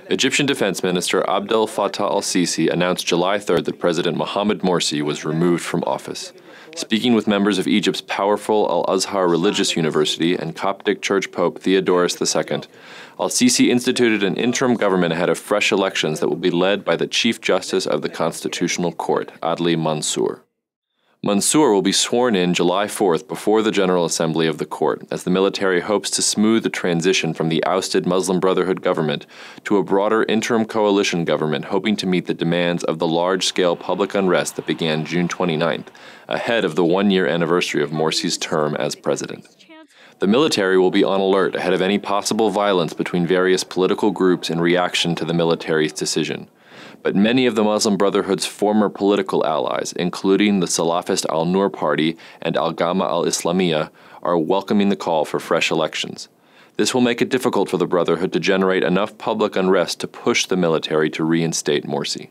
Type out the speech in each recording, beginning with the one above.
Egyptian Defense Minister Abdel Fattah al-Sisi announced July 3rd that President Mohammed Morsi was removed from office. Speaking with members of Egypt's powerful Al-Azhar Religious University and Coptic Church Pope Theodorus II, al-Sisi instituted an interim government ahead of fresh elections that will be led by the Chief Justice of the Constitutional Court, Adli Mansour. Mansour will be sworn in July 4th before the General Assembly of the court, as the military hopes to smooth the transition from the ousted Muslim Brotherhood government to a broader interim coalition government hoping to meet the demands of the large-scale public unrest that began June 29th, ahead of the one-year anniversary of Morsi's term as president. The military will be on alert ahead of any possible violence between various political groups in reaction to the military's decision. But many of the Muslim Brotherhood's former political allies, including the Salafist al-Nur Party and al-Gama al-Islamiyah, are welcoming the call for fresh elections. This will make it difficult for the Brotherhood to generate enough public unrest to push the military to reinstate Morsi.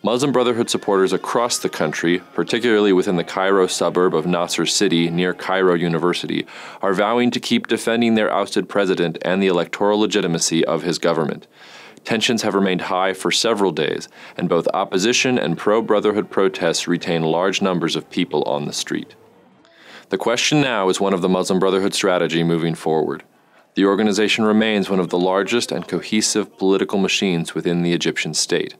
Muslim Brotherhood supporters across the country, particularly within the Cairo suburb of Nasser City near Cairo University, are vowing to keep defending their ousted president and the electoral legitimacy of his government. Tensions have remained high for several days, and both opposition and pro-Brotherhood protests retain large numbers of people on the street. The question now is one of the Muslim Brotherhood strategy moving forward. The organization remains one of the largest and cohesive political machines within the Egyptian state.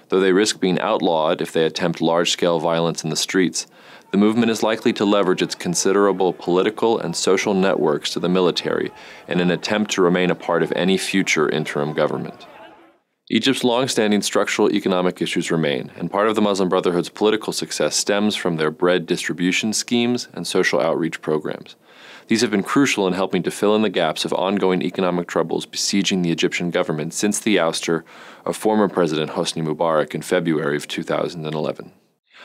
Though they risk being outlawed if they attempt large-scale violence in the streets, the movement is likely to leverage its considerable political and social networks to the military in an attempt to remain a part of any future interim government. Egypt's long-standing structural economic issues remain, and part of the Muslim Brotherhood's political success stems from their bread distribution schemes and social outreach programs. These have been crucial in helping to fill in the gaps of ongoing economic troubles besieging the Egyptian government since the ouster of former President Hosni Mubarak in February of 2011.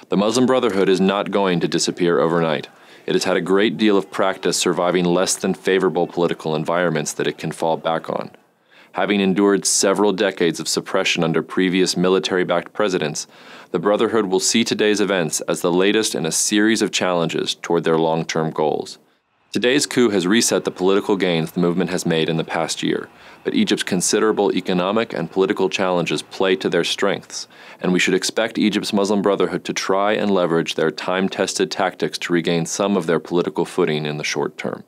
The Muslim Brotherhood is not going to disappear overnight. It has had a great deal of practice surviving less than favorable political environments that it can fall back on. Having endured several decades of suppression under previous military-backed presidents, the Brotherhood will see today's events as the latest in a series of challenges toward their long-term goals. Today's coup has reset the political gains the movement has made in the past year, but Egypt's considerable economic and political challenges play to their strengths, and we should expect Egypt's Muslim Brotherhood to try and leverage their time-tested tactics to regain some of their political footing in the short term.